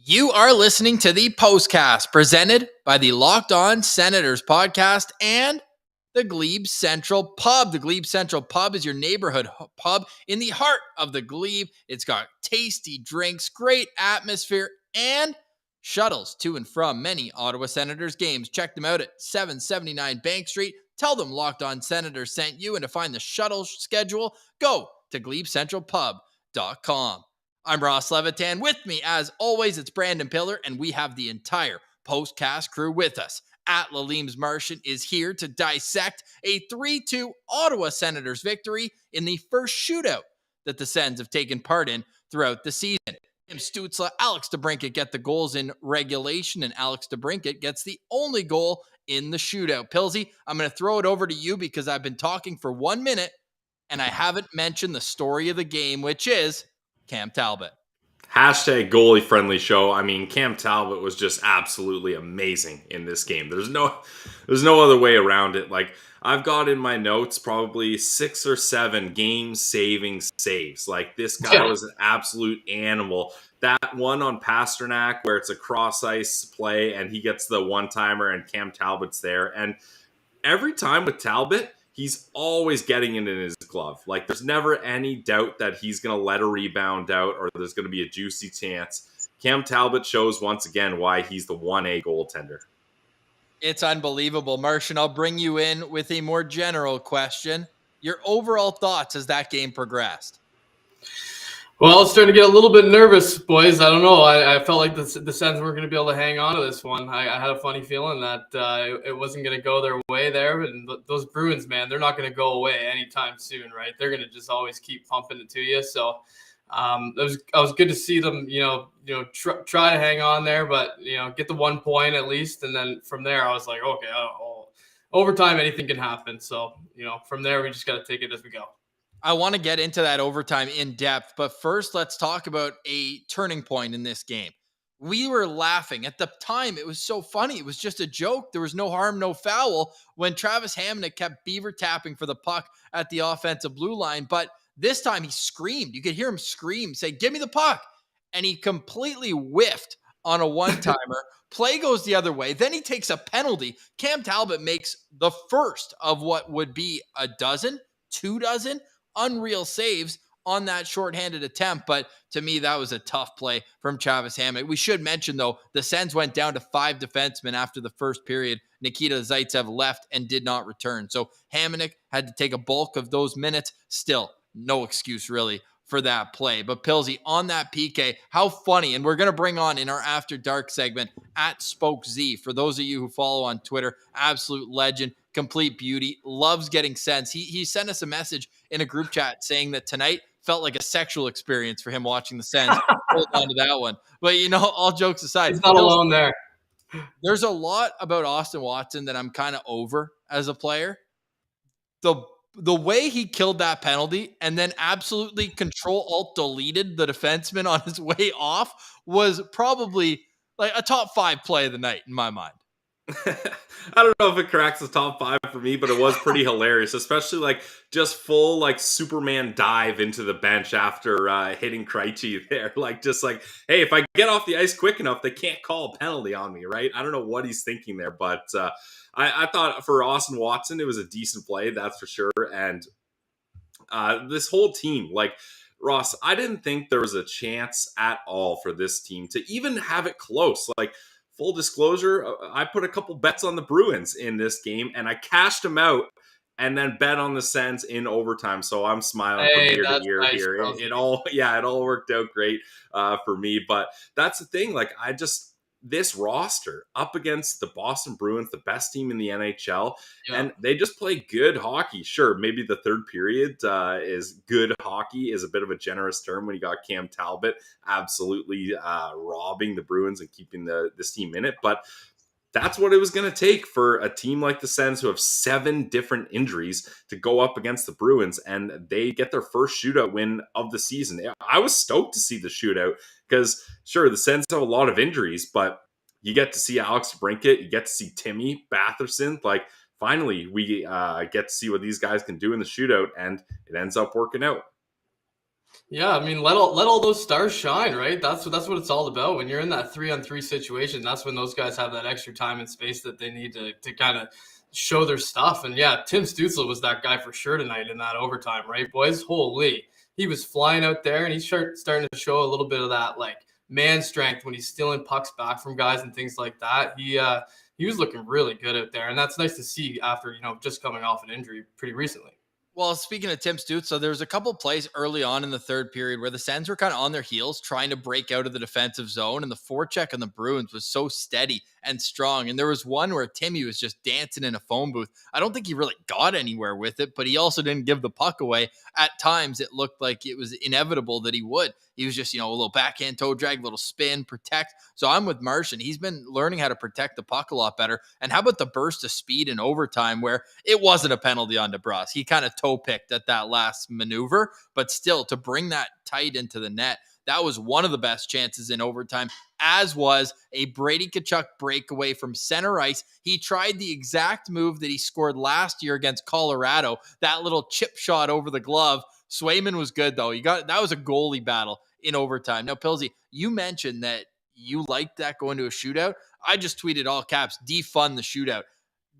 You are listening to the Postcast presented by the Locked On Senators podcast and the Glebe Central Pub. The Glebe Central Pub is your neighborhood pub in the heart of the Glebe. It's got tasty drinks, great atmosphere, and shuttles to and from many Ottawa Senators games. Check them out at 779 Bank Street. Tell them Locked On Senators sent you, and to find the shuttle schedule, go to GlebeCentralPub.com. I'm Ross Levitan. With me, as always, it's Brandon Pillar, and we have the entire Postcast crew with us. At Laleem's Martian is here to dissect a 3-2 Ottawa Senators victory in the first shootout that the Sens have taken part in throughout the season. Tim Stützle, Alex DeBrincat get the goals in regulation, and Alex DeBrincat gets the only goal in the shootout. Pilsy, I'm going to throw it over to you because I've been talking for 1 minute, and I haven't mentioned the story of the game, which is Cam Talbot. Hashtag goalie friendly show. I mean, Cam Talbot was just absolutely amazing in this game. There's no other way around it. Like, I've got in my notes probably 6 or 7 game-saving saves. Like, this guy was an absolute animal. That one on Pasternak where it's a cross-ice play and he gets the one-timer and Cam Talbot's there. And every time with Talbot, he's always getting it in his glove. Like, there's never any doubt that he's going to let a rebound out or there's going to be a juicy chance. Cam Talbot shows once again why he's the 1A goaltender. It's unbelievable. Martian, I'll bring you in with a more general question. Your overall thoughts as that game progressed? Well, it's starting to get a little bit nervous, boys. I don't know. I felt like the Sens weren't going to be able to hang on to this one. I had a funny feeling that it wasn't going to go their way there. And those Bruins, man, they're not going to go away anytime soon, right? They're going to just always keep pumping it to you. So I was good to see them, try to hang on there, but get the 1 point at least. And then from there, I was like, okay, overtime, anything can happen. So from there, we just got to take it as we go. I want to get into that overtime in depth, but first let's talk about a turning point in this game. We were laughing. At the time, it was so funny. It was just a joke. There was no harm, no foul when Travis Hamonic kept beaver tapping for the puck at the offensive blue line. But this time he screamed. You could hear him scream, say, "Give me the puck." And he completely whiffed on a one-timer. Play goes the other way. Then he takes a penalty. Cam Talbot makes the first of what would be a dozen, 2 dozen unreal saves on that shorthanded attempt. But to me, that was a tough play from Travis Hamonic. We should mention, though, the Sens went down to 5 defensemen after the first period. Nikita Zaitsev left and did not return. So Hamonic had to take a bulk of those minutes. Still, no excuse really for that play. But Pilsy, on that PK, how funny. And we're going to bring on in our After Dark segment at Spoke Z. For those of you who follow on Twitter, absolute legend, complete beauty, loves getting Sens. He sent us a message in a group chat saying that tonight felt like a sexual experience for him watching the Sens. Hold on to that one. But, all jokes aside. He's not alone there. There's a lot about Austin Watson that I'm kind of over as a player. The way he killed that penalty and then absolutely Control-Alt-Deleted the defenseman on his way off was probably like a top 5 play of the night in my mind. I don't know if it cracks the top 5 for me, but it was pretty hilarious, especially like just full like Superman dive into the bench after hitting Krejci there. Just like, hey, if I get off the ice quick enough, they can't call a penalty on me, right? I don't know what he's thinking there, but I thought for Austin Watson, it was a decent play, that's for sure. And this whole team, like, Ross, I didn't think there was a chance at all for this team to even have it close. Like, full disclosure, I put a couple bets on the Bruins in this game, and I cashed them out and then bet on the Sens in overtime. So I'm smiling from ear to ear nice, here. It all worked out great for me. But that's the thing. Like, this roster up against the Boston Bruins, the best team in the NHL, and they just play good hockey. Sure, maybe the third period is good hockey is a bit of a generous term when you got Cam Talbot absolutely robbing the Bruins and keeping this team in it. But that's what it was going to take for a team like the Sens who have 7 different injuries to go up against the Bruins, and they get their first shootout win of the season. I was stoked to see the shootout because, sure, the Sens have a lot of injuries, but you get to see Alex DeBrincat, you get to see Timmy Batherson. Like, finally, we get to see what these guys can do in the shootout, and it ends up working out. Yeah, I mean, let all those stars shine, right? That's what it's all about. When you're in that 3-on-3 situation, that's when those guys have that extra time and space that they need to kind of show their stuff. And yeah, Tim Stützle was that guy for sure tonight in that overtime, right, boys? Holy, he was flying out there, and he's starting to show a little bit of that like man strength when he's stealing pucks back from guys and things like that. He was looking really good out there, and that's nice to see after just coming off an injury pretty recently. Well, speaking of Tim Stützle, so there was a couple plays early on in the third period where the Sens were kind of on their heels trying to break out of the defensive zone, and the forecheck on the Bruins was so steady and strong. And there was one where Timmy was just dancing in a phone booth. I don't think he really got anywhere with it, but he also didn't give the puck away. At times, it looked like it was inevitable that he would. He was just, a little backhand toe drag, little spin, protect. So I'm with Martian. He's been learning how to protect the puck a lot better. And how about the burst of speed in overtime where it wasn't a penalty on DeBrus? He kind of toe picked at that last maneuver, but still to bring that tight into the net, that was one of the best chances in overtime, as was a Brady Tkachuk breakaway from center ice. He tried the exact move that he scored last year against Colorado, that little chip shot over the glove. Swayman was good, though. That was a goalie battle in overtime. Now, Pilsy, you mentioned that you liked that going to a shootout. I just tweeted all caps, defund the shootout.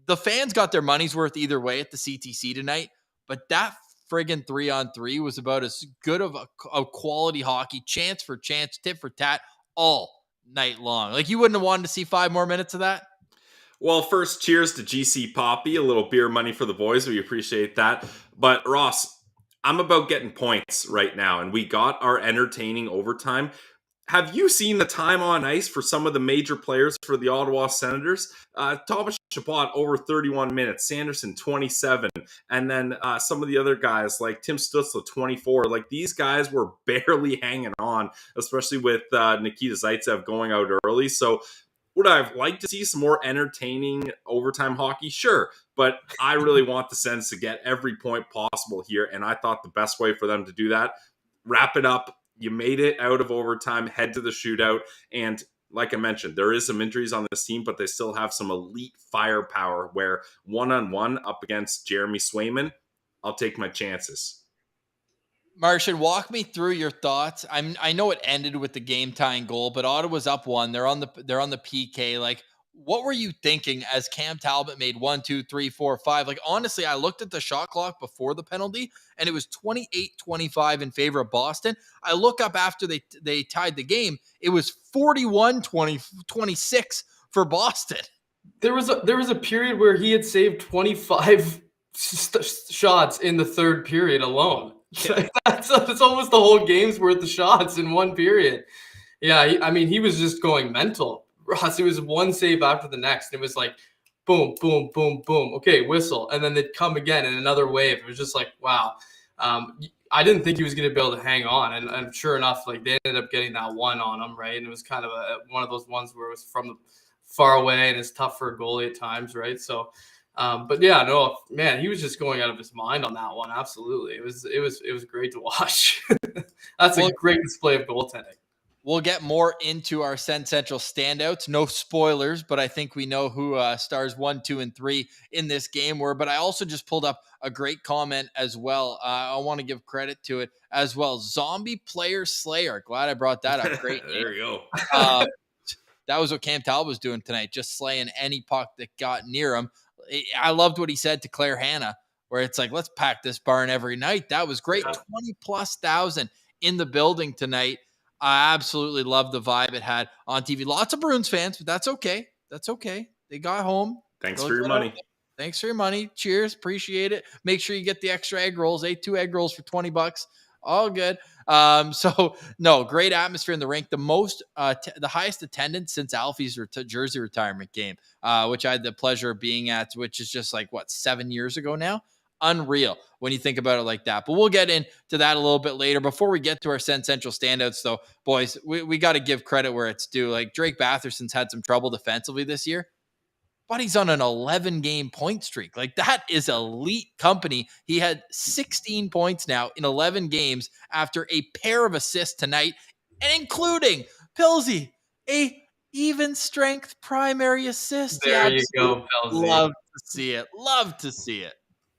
The fans got their money's worth either way at the CTC tonight, but that friggin' 3-on-3 was about as good of a quality hockey, chance for chance, tit for tat, all night long. Like, you wouldn't have wanted to see 5 more minutes of that? Well, first, cheers to GC Poppy. A little beer money for the boys. We appreciate that. But Ross, I'm about getting points right now, and we got our entertaining overtime. Have you seen the time on ice for some of the major players for the Ottawa Senators? Talbot over 31 minutes, Sanderson 27, and then some of the other guys like Tim Stützle 24. Like, these guys were barely hanging on, especially with Nikita Zaitsev going out early. So would I have liked to see some more entertaining overtime hockey? Sure. But I really want the Sens to get every point possible here. And I thought the best way for them to do that, wrap it up. You made it out of overtime, head to the shootout. And like I mentioned, there is some injuries on this team, but they still have some elite firepower where one-on-one up against Jeremy Swayman, I'll take my chances. Martian, walk me through your thoughts. I know it ended with the game-tying goal, but Ottawa's up 1. They're on the PK. Like, what were you thinking as Cam Talbot made 1, 2, 3, 4, 5? Like, honestly, I looked at the shot clock before the penalty, and it was 28-25 in favor of Boston. I look up after they tied the game. It was 41-26 for Boston. There was a period where he had saved 25 shots in the third period alone. Yeah. That's almost the whole game's worth of shots in one period. Yeah, he was just going mental. Ross, it was one save after the next. It was like, boom, boom, boom, boom. Okay, whistle. And then they'd come again in another wave. It was just like, wow. I didn't think he was going to be able to hang on. And sure enough, like, they ended up getting that one on him, right? And it was kind of one of those ones where it was from far away and it's tough for a goalie at times, right? So, but yeah, no, man, he was just going out of his mind on that one. Absolutely. It was great to watch. That's a great display of goaltending. We'll get more into our Sen Central standouts. No spoilers, but I think we know who stars 1, 2, and 3 in this game were. But I also just pulled up a great comment as well. I want to give credit to it as well. Zombie Player Slayer. Glad I brought that up. Great. There you go. That was what Cam Talbot was doing tonight, just slaying any puck that got near him. I loved what he said to Claire Hanna, where it's like, let's pack this barn every night. That was great. Yeah. 20+ thousand in the building tonight. I absolutely love the vibe it had on TV. Lots of Bruins fans, but that's okay. That's okay. They got home. Thanks for your money. Thanks for your money. Cheers. Appreciate it. Make sure you get the extra egg rolls. 2 egg rolls for $20. All good. So no, great atmosphere in the rink. The highest attendance since Alfie's jersey retirement game, which I had the pleasure of being at, which is just like 7 years ago now. Unreal when you think about it like that. But we'll get into that a little bit later. Before we get to our Sen Central standouts, though, boys, we got to give credit where it's due. Like, Drake Batherson's had some trouble defensively this year, but he's on an 11-game point streak. Like, that is elite company. He had 16 points now in 11 games after a pair of assists tonight, and including Pilsy, a even strength primary assist. There you go, Pilsy. Love to see it. Love to see it.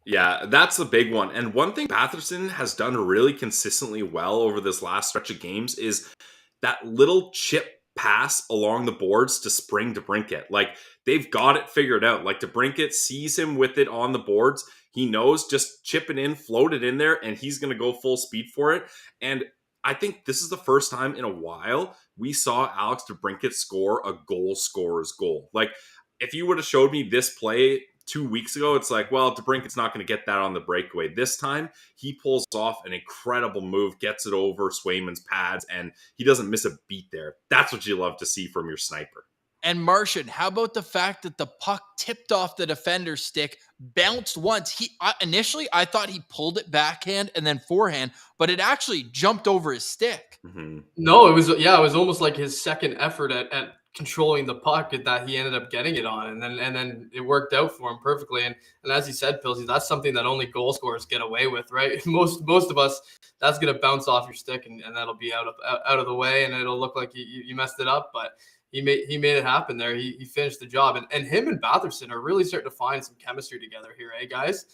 Yeah, that's the big one. And one thing Batherson has done really consistently well over this last stretch of games is that little chip pass along the boards to Spring DeBrincat. Like, they've got it figured out. Like, DeBrincat sees him with it on the boards. He knows just chip it in, float it in there, and he's going to go full speed for it. And I think this is the first time in a while we saw Alex DeBrincat score a goal scorer's goal. Like, if you would have showed me this play 2 weeks ago, it's like, well, DeBrincat's not going to get that on the breakaway. This time, he pulls off an incredible move, gets it over Swayman's pads, and he doesn't miss a beat there. That's what you love to see from your sniper. And Martian, how about the fact that the puck tipped off the defender's stick, bounced once? Initially, I thought he pulled it backhand and then forehand, but it actually jumped over his stick. Mm-hmm. No, it was almost like his second effort at controlling the puck that he ended up getting it on, and then it worked out for him perfectly. And as you said, Pilsy, that's something that only goal scorers get away with, right? Most of us, that's gonna bounce off your stick and that'll be out of the way, and it'll look like you messed it up, but he made it happen there. He finished the job, and him and Batherson are really starting to find some chemistry together here, guys?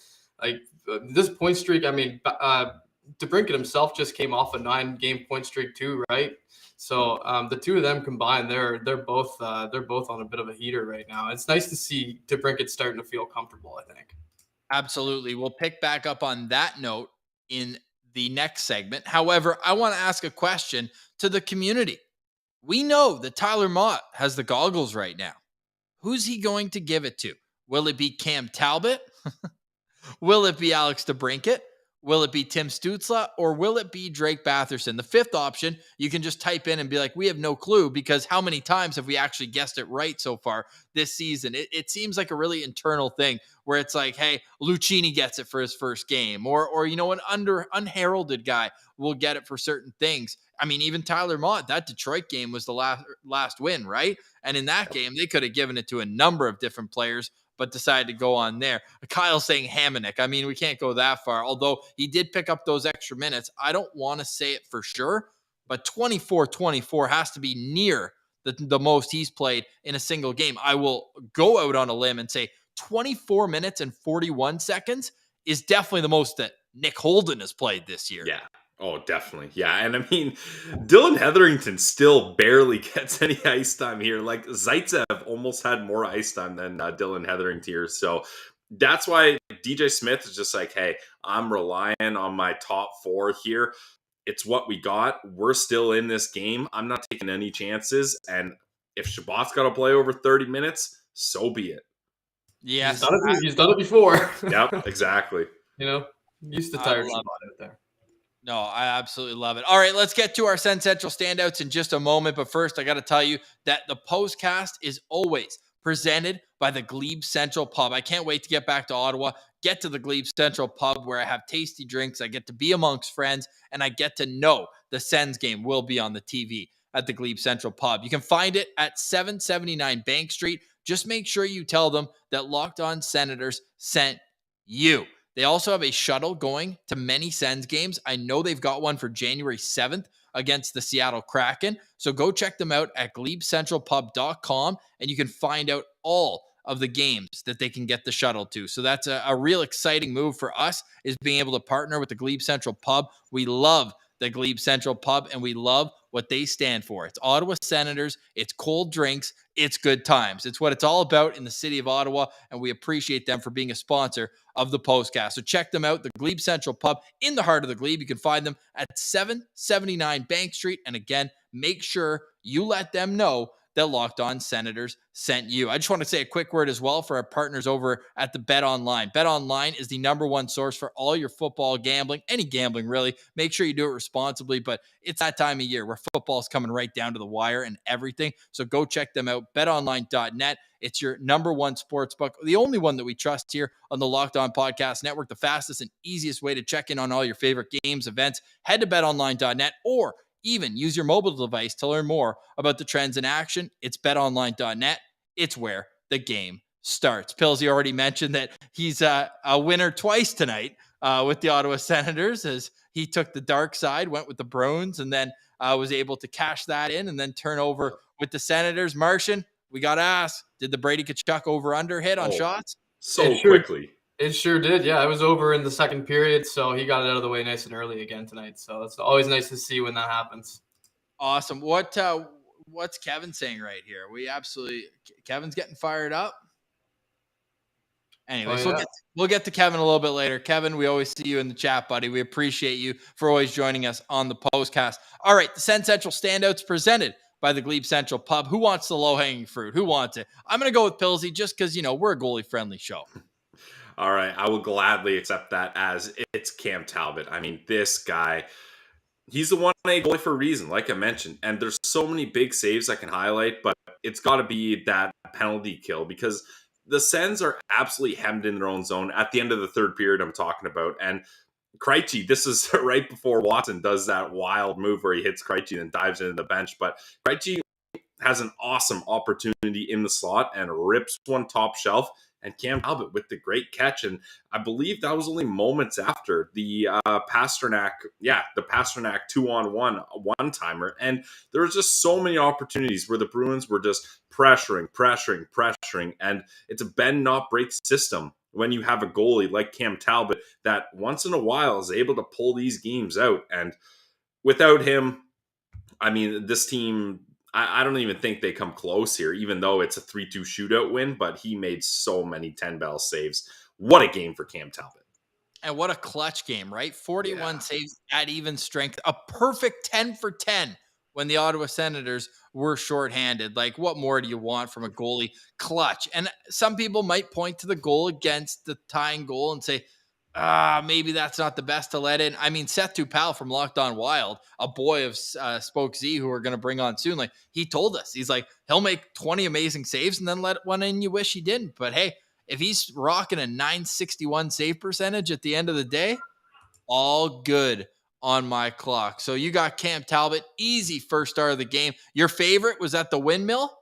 Like this point streak. I mean, DeBrincat himself just came off a 9-game point streak too, right? So the two of them combined, they're both on a bit of a heater right now. It's nice to see DeBrincat starting to feel comfortable, I think. Absolutely. We'll pick back up on that note in the next segment. However, I want to ask a question to the community. We know that Tyler Mott has the goggles right now. Who's he going to give it to? Will it be Cam Talbot? Will it be Alex DeBrincat? Will it be Tim Stützle? Or will it be Drake Batherson? The fifth option, you can just type in and be like, we have no clue, because how many times have we actually guessed it right so far this season? It seems like a really internal thing where it's like, hey, Lucchini gets it for his first game, or you know, an unheralded guy will get it for certain things. I mean, even Tyler Mott, that Detroit game was the last win, right? And in that game, they could have given it to a number of different players, but decided to go on there. Kyle saying Hamonic. I mean, we can't go that far. Although he did pick up those extra minutes. I don't want to say it for sure, but 24-24 has to be near the most he's played in a single game. I will go out on a limb and say 24 minutes and 41 seconds is definitely the most that Nick Holden has played this year. Yeah. Oh, definitely. Yeah. And I mean, Dylan Hetherington still barely gets any ice time here. Like, Zaitsev almost had more ice time than Dylan Hetherington here. So that's why DJ Smith is just like, hey, I'm relying on my top four here. It's what we got. We're still in this game. I'm not taking any chances. And if Shabbat's got to play over 30 minutes, so be it. Yes. He's done it before. Yep, exactly. You know, used to tire Shabbat out there. No, I absolutely love it. All right, let's get to our Send Central standouts in just a moment. But first, I got to tell you that the Postcast is always presented by the Glebe Central Pub. I can't wait to get back to Ottawa, get to the Glebe Central Pub where I have tasty drinks. I get to be amongst friends, and I get to know the Sens game will be on the TV at the Glebe Central Pub. You can find it at 779 Bank Street. Just make sure you tell them that Locked On Senators sent you. They also have a shuttle going to many Sens games. I know they've got one for January 7th against the Seattle Kraken. So go check them out at glebecentralpub.com, and you can find out all of the games that they can get the shuttle to. So that's a real exciting move for us, is being able to partner with the Glebe Central Pub. We love the Glebe Central Pub, and we love what they stand for. It's Ottawa Senators, it's cold drinks, it's good times. It's what it's all about in the city of Ottawa, and we appreciate them for being a sponsor of the Postcast. So check them out, the Glebe Central Pub in the heart of the Glebe. You can find them at 779 Bank Street. And again, make sure you let them know that Locked On Senators sent you. I just want to say a quick word as well for our partners over at the Bet Online. Bet Online is the #1 source for all your football gambling, any gambling really. Make sure you do it responsibly, but it's that time of year where football is coming right down to the wire and everything. So go check them out, betonline.net. It's your #1 sports book, the only one that we trust here on the Locked On Podcast Network, the fastest and easiest way to check in on all your favorite games, events. Head to betonline.net, or even use your mobile device to learn more about the trends in action. It's betonline.net. It's where the game starts. Pillsy already mentioned that he's a winner twice tonight with the Ottawa Senators, as he took the dark side, went with the Bruins, and then was able to cash that in and then turn over with the Senators. Martian, we got to ask, did the Brady Tkachuk over-under hit on shots? So quickly. It sure did. Yeah, I was over in the second period, so he got it out of the way nice and early again tonight. So it's always nice to see when that happens. Awesome. What's Kevin saying right here? Kevin's getting fired up. Anyways, we'll get to Kevin a little bit later. Kevin, we always see you in the chat, buddy. We appreciate you for always joining us on the Postcast. All right, the Send Central Standouts presented by the Glebe Central Pub. Who wants the low-hanging fruit? Who wants it? I'm going to go with Pilsy just because, we're a goalie-friendly show. All right, I will gladly accept that as it's Cam Talbot. I mean, this guy, he's the 1A goalie for a reason, like I mentioned. And there's so many big saves I can highlight, but it's got to be that penalty kill because the Sens are absolutely hemmed in their own zone at the end of the third period I'm talking about. And Krejci, this is right before Watson does that wild move where he hits Krejci and dives into the bench. But Krejci has an awesome opportunity in the slot and rips one top shelf. And Cam Talbot with the great catch. And I believe that was only moments after the Pasternak 2-on-1 one-timer. And there was just so many opportunities where the Bruins were just pressuring. And it's a bend, not break system when you have a goalie like Cam Talbot that once in a while is able to pull these games out. And without him, I mean, this team, I don't even think they come close here, even though it's a 3-2 shootout win, but he made so many 10-bell saves. What a game for Cam Talbot. And what a clutch game, right? 41 saves at even strength. A perfect 10 for 10 when the Ottawa Senators were shorthanded. Like, what more do you want from a goalie? Clutch. And some people might point to the goal against the tying goal and say, maybe that's not the best to let in. I mean, Seth Tupal from Locked On Wild, a boy of Spoke Z who we're going to bring on soon, like he told us, he's like, he'll make 20 amazing saves and then let one in you wish he didn't. But hey, if he's rocking a .961 save percentage at the end of the day, all good on my clock. So you got Cam Talbot, easy first star of the game. Your favorite was at the windmill?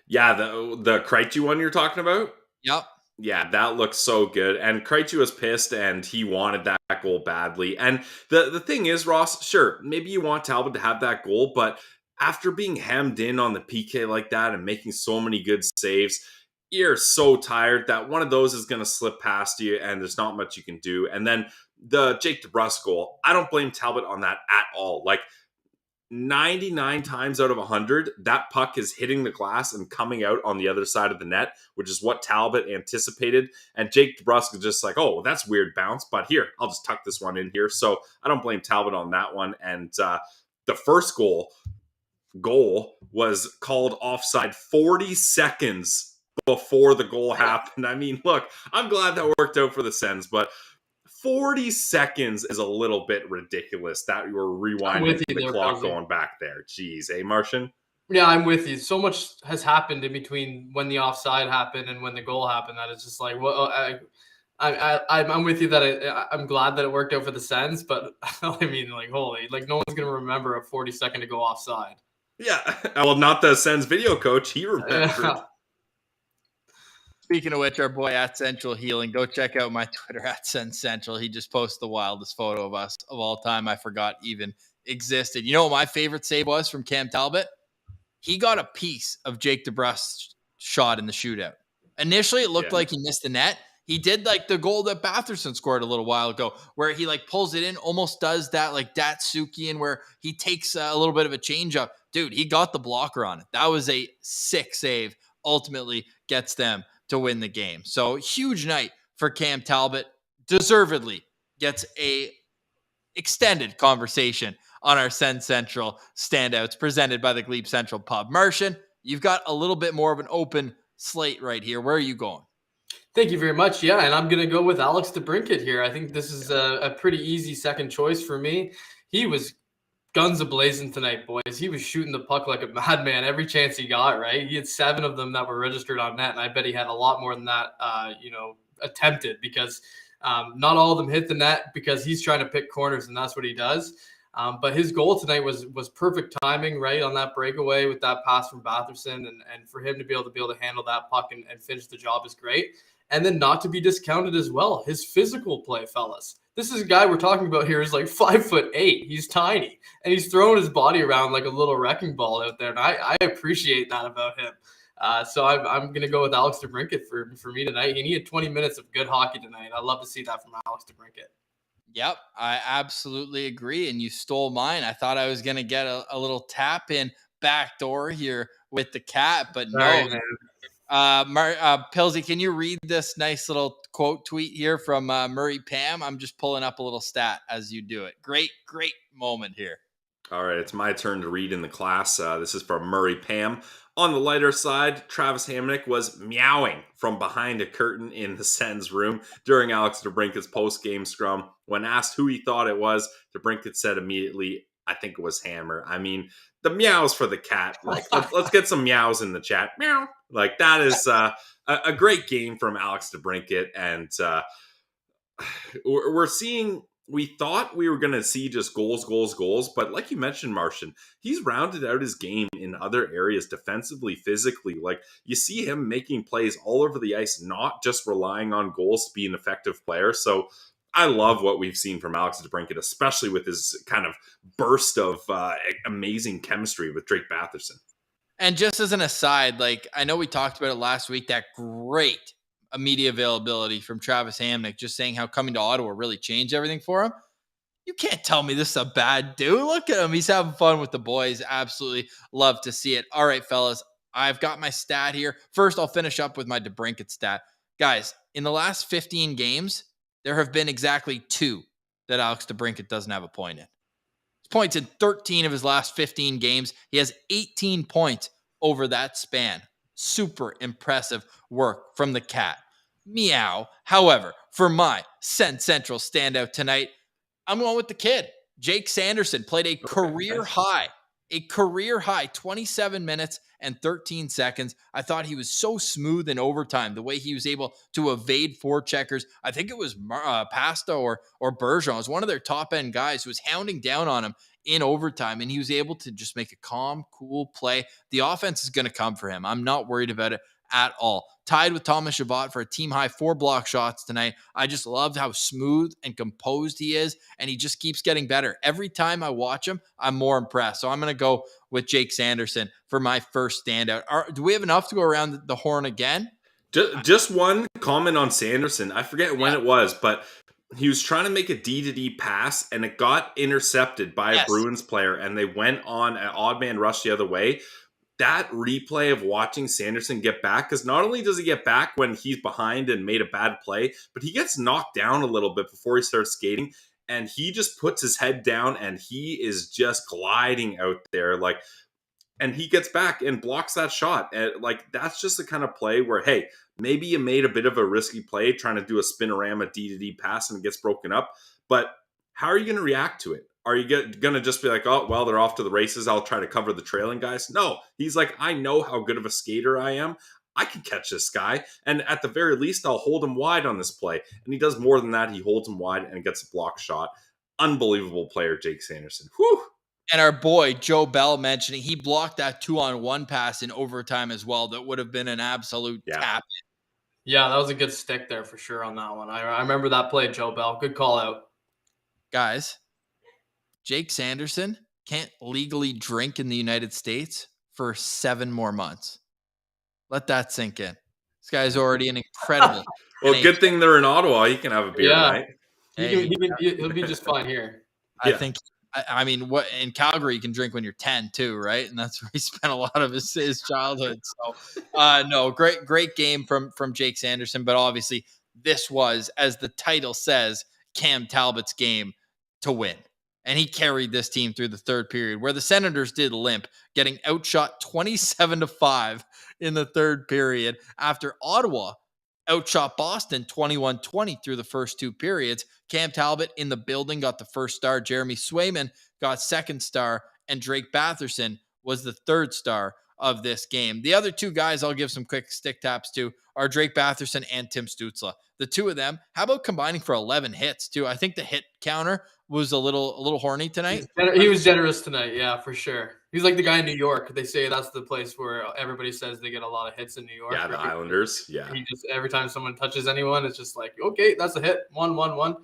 Yeah, the Krejci one you're talking about? Yep. Yeah, that looks so good. And Krejci was pissed and he wanted that goal badly. And the thing is, Ross, sure, maybe you want Talbot to have that goal, but after being hemmed in on the PK like that and making so many good saves, you're so tired that one of those is going to slip past you and there's not much you can do. And then the Jake DeBrusk goal, I don't blame Talbot on that at all. Like, 99 times out of 100, that puck is hitting the glass and coming out on the other side of the net, which is what Talbot anticipated. And Jake DeBrusk is just like, oh, well, that's weird bounce, but here, I'll just tuck this one in here. So I don't blame Talbot on that one. And the first goal was called offside 40 seconds before the goal happened. I mean, look, I'm glad that worked out for the Sens, but 40 seconds is a little bit ridiculous that you were rewinding the clock going back there. Jeez, Martian? Yeah, I'm with you. So much has happened in between when the offside happened and when the goal happened that it's just like, well, I'm with you that I'm glad that it worked out for the Sens, but I mean, like, holy, like no one's going to remember a 40-second to go offside. Yeah, well, not the Sens video coach. He remembered. Speaking of which, our boy at Central Healing, go check out my Twitter at Sens Central. He just posted the wildest photo of us of all time. I forgot even existed. You know what my favorite save was from Cam Talbot? He got a piece of Jake DeBrusk's shot in the shootout. Initially, it looked like he missed the net. He did like the goal that Batherson scored a little while ago, where he like pulls it in, almost does that like Datsukian, where he takes a little bit of a change up. Dude, he got the blocker on it. That was a sick save. Ultimately gets them to win the game. So huge night for Cam Talbot. Deservedly gets a extended conversation on our Send Central standouts presented by the Glebe Central Pub. Martian, you've got a little bit more of an open slate right here. Where are you going? Thank you very much. Yeah, and I'm going to go with Alex DeBrincat here. I think this is a pretty easy second choice for me. He was guns a-blazing tonight, boys. He was shooting the puck like a madman every chance he got, right? He had 7 of them that were registered on net, and I bet he had a lot more than that, attempted because not all of them hit the net because he's trying to pick corners, and that's what he does. But his goal tonight was perfect timing, right, on that breakaway with that pass from Batherson, and for him to be able to handle that puck and finish the job is great. And then not to be discounted as well, his physical play, fellas. This is a guy we're talking about here is like 5'8". He's tiny, and he's throwing his body around like a little wrecking ball out there. And I appreciate that about him. So I'm going to go with Alex DeBrincat for me tonight. He needed 20 minutes of good hockey tonight. I'd love to see that from Alex DeBrincat. Yep, I absolutely agree. And you stole mine. I thought I was going to get a little tap in backdoor here with the cat, but Sorry, no. man. Pilsy, can you read this nice little quote tweet here from Murray Pam? I'm just pulling up a little stat as you do it. Great moment here. All right, it's my turn to read in the class. This is from Murray Pam. On the lighter side, Travis Hamonic was meowing from behind a curtain in the Sens room during Alex DeBrincat's post-game scrum. When asked who he thought it was, DeBrincat said immediately, I think it was Hammer. I mean, the meows for the cat. Like, let's get some meows in the chat. Meow. Like, that is a great game from Alex DeBrincat. And we're seeing... We thought we were going to see just goals. But like you mentioned, Martian, he's rounded out his game in other areas, defensively, physically. Like, you see him making plays all over the ice, not just relying on goals to be an effective player. So I love what we've seen from Alex DeBrincat, especially with his kind of burst of amazing chemistry with Drake Batherson. And just as an aside, like, I know we talked about it last week, that great media availability from Travis Hamonic, just saying how coming to Ottawa really changed everything for him. You can't tell me this is a bad dude. Look at him. He's having fun with the boys. Absolutely love to see it. All right, fellas, I've got my stat here. First, I'll finish up with my DeBrincat stat. Guys, in the last 15 games, there have been exactly 2 that Alex DeBrincat doesn't have a point in. He's points in 13 of his last 15 games. He has 18 points over that span. Super impressive work from the cat. Meow. However, for my Sen Central standout tonight, I'm going with the kid. Jake Sanderson played a career high 27 minutes and 13 seconds. I thought he was so smooth in overtime, the way he was able to evade forecheckers. I think it was Pasta or Bergeron. It was one of their top end guys who was hounding down on him in overtime, and he was able to just make a calm, cool play. The offense is going to come for him. I'm not worried about it at all. Tied with Thomas Chabot for a team-high 4 block shots tonight. I just loved how smooth and composed he is, and he just keeps getting better. Every time I watch him, I'm more impressed. So I'm going to go with Jake Sanderson for my first standout. Do we have enough to go around the horn again? Just one comment on Sanderson. I forget when it was, but he was trying to make a D-to-D pass, and it got intercepted by a Bruins player, and they went on an odd man rush the other way. That replay of watching Sanderson get back, because not only does he get back when he's behind and made a bad play, but he gets knocked down a little bit before he starts skating, and he just puts his head down, and he is just gliding out there, like, and he gets back and blocks that shot. And like, that's just the kind of play where, hey, maybe you made a bit of a risky play trying to do a spinorama D-to-D pass and it gets broken up, but how are you going to react to it? Are you going to just be like, oh, well, they're off to the races, I'll try to cover the trailing guys? No, he's like, I know how good of a skater I am. I can catch this guy. And at the very least, I'll hold him wide on this play. And he does more than that. He holds him wide and gets a block shot. Unbelievable player, Jake Sanderson. Whew. And our boy, Joe Bell, mentioning he blocked that 2-on-1 pass in overtime as well. That would have been an absolute tap. Yeah, that was a good stick there for sure on that one. I remember that play, Joe Bell. Good call out. Guys, Jake Sanderson can't legally drink in the United States for 7 more months. Let that sink in. This guy's already an incredible. Well, good thing they're in Ottawa. He can have a beer tonight. He'll be just fine here. I think. I mean, what in Calgary you can drink when you're 10 too, right? And that's where he spent a lot of his childhood. So, no, great game from Jake Sanderson. But obviously, this was, as the title says, Cam Talbot's game to win. And he carried this team through the third period, where the Senators did limp, getting outshot 27-5 in the third period after Ottawa outshot Boston 21-20 through the first 2 periods. Cam Talbot in the building got the first star. Jeremy Swayman got second star. And Drake Batherson was the third star of this game. The other 2 guys I'll give some quick stick taps to are Drake Batherson and Tim Stützle. The 2 of them, how about combining for 11 hits too? I think the hit counter was a little horny tonight. He was generous tonight, yeah, for sure. He's like the guy in New York. They say that's the place where everybody says they get a lot of hits in New York. Yeah, the Islanders. Yeah. He just, every time someone touches anyone, it's just like, okay, that's a hit. 1-1-1.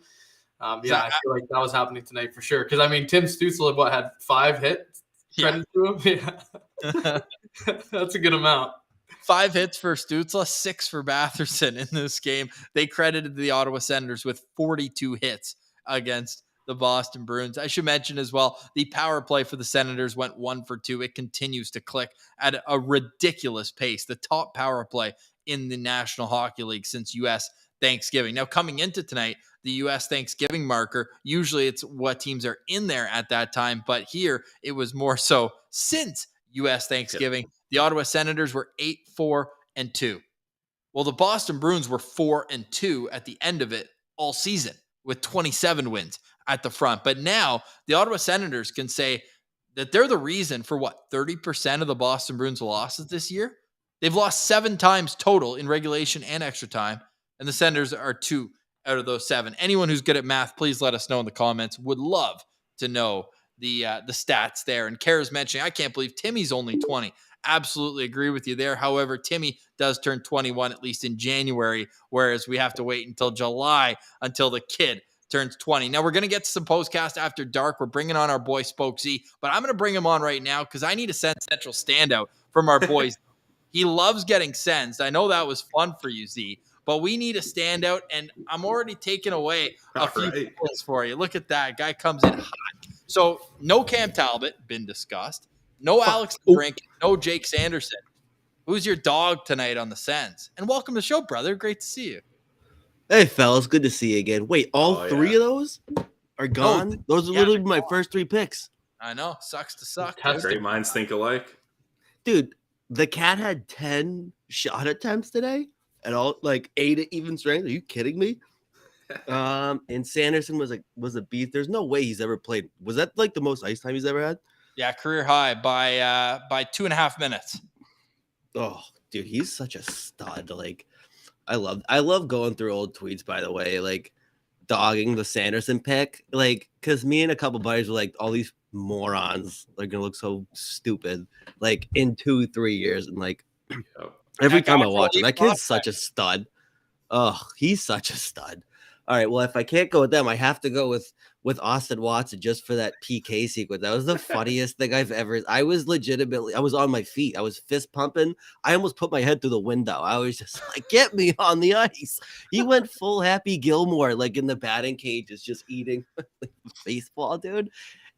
I feel like that was happening tonight for sure. Because I mean, Tim Stützle had 5 hits credit to him. Yeah, that's a good amount. 5 hits for Stützle, 6 for Batherson in this game. They credited the Ottawa Senators with 42 hits against the Boston Bruins. I should mention as well, the power play for the Senators went 1 for 2. It continues to click at a ridiculous pace. The top power play in the National Hockey League since U.S. Thanksgiving. Now, coming into tonight, the U.S. Thanksgiving marker, usually it's what teams are in there at that time, but here it was more so since U.S. Thanksgiving. The Ottawa Senators were 8-4-2. Well, the Boston Bruins were 4-2 at the end of it all season with 27 wins at the front. But now the Ottawa Senators can say that they're the reason for 30% of the Boston Bruins losses this year. They've lost 7 times total in regulation and extra time, and the Senators are 2 out of those 7. Anyone who's good at math, please let us know in the comments. Would love to know the stats there. And Kara's mentioning, I can't believe Timmy's only 20. Absolutely agree with you there. However, Timmy does turn 21 at least in January, whereas we have to wait until July until the kid turns 20. Now, we're going to get to some Postcast after dark. We're bringing on our boy Spoke Z, but I'm going to bring him on right now because I need a Sens Central standout from our boys. He loves getting sensed. I know that was fun for you, Z, but we need a standout, and I'm already taking away a few points for you. Look at that. Guy comes in hot. So, no Cam Talbot, been discussed. No Alex Brink, no Jake Sanderson. Who's your dog tonight on the Sens? And welcome to the show, brother. Great to see you. Hey, fellas. Good to see you again. Wait, all 3 of those are gone? No, those are literally my first 3 picks. I know. Sucks to suck. Great minds think alike. Dude, the cat had 10 shot attempts today at all, like 8 at even strength. Are you kidding me? And Sanderson was a beast. There's no way he's ever played. Was that like the most ice time he's ever had? Yeah, career high by 2.5 minutes. Oh, dude, he's such a stud. Like, I love going through old tweets, by the way, like dogging the Sanderson pick, like, because me and a couple buddies were like, all these morons are gonna look so stupid, like in 2-3 years, and like every time I watch him, that kid's such a stud. Oh, he's such a stud. All right, well, if I can't go with them, I have to go with Austin Watson just for that PK sequence. That was the funniest thing I've ever. I was on my feet. I was fist pumping. I almost put my head through the window. I was just like, get me on the ice. He went full Happy Gilmore, like in the batting cages, just eating baseball, dude.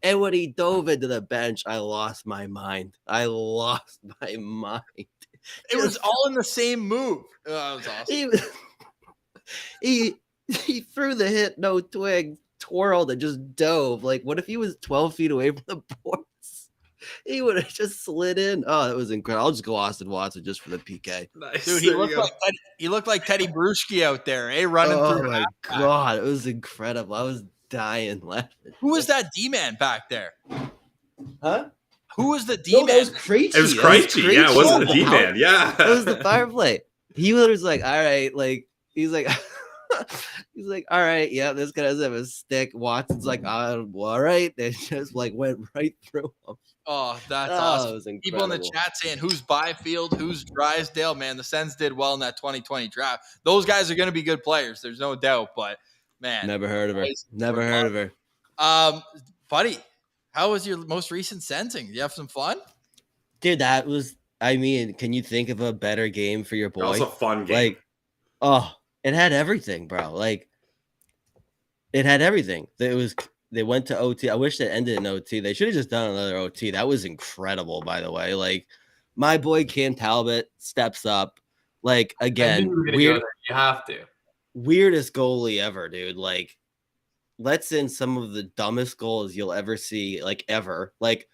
And when he dove into the bench, I lost my mind. It was all in the same move. Oh, that was awesome. He threw the hit, no twig, twirled, and just dove. Like, what if he was 12 feet away from the boards? He would have just slid in. Oh, that was incredible. I'll just go Austin Watson just for the PK. Nice. Dude, he looked like Teddy Bruschi out there, running through. Oh, my God. It was incredible. I was dying laughing. Who was that D-man back there? Huh? Who was the D-man? No, that was Krejci. It was Krejci. Yeah, it wasn't a D-man. Yeah. It was the power play. He was like, all right. Like, he's like... He's like, all right, yeah, this guy doesn't have a stick. Watson's like, all right. They just like went right through him. Oh, that's awesome. People in the chat saying, who's Byfield, who's Drysdale? Man, the Sens did well in that 2020 draft. Those guys are going to be good players. There's no doubt, but man. Never heard of her. Buddy, how was your most recent sensing? Did you have some fun? Dude, that was, I mean, can you think of a better game for your boy? That was a fun game. Like, it had everything, bro. Like, it had everything. They went to OT. I wish it ended in OT. They should have just done another OT. That was incredible, by the way. Like, my boy Cam Talbot steps up. Like, again, weird. You have to. Weirdest goalie ever, dude. Like, lets in some of the dumbest goals you'll ever see, like ever. Like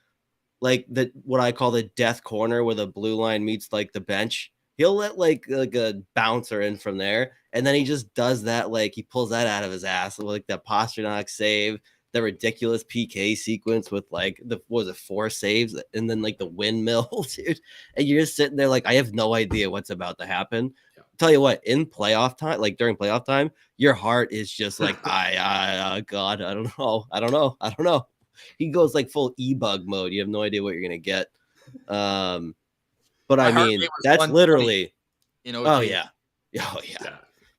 the what I call the death corner where the blue line meets like the bench. He'll let like a bouncer in from there, and then he just does that. Like, he pulls that out of his ass, like that Pasternak save, the ridiculous PK sequence with like 4 saves, and then like the windmill, dude. And you're just sitting there like, I have no idea what's about to happen. Yeah. Tell you what, in playoff time, like during playoff time, your heart is just like, God, I don't know. He goes like full e-bug mode. You have no idea what you're gonna get. But I mean, that's literally, oh yeah.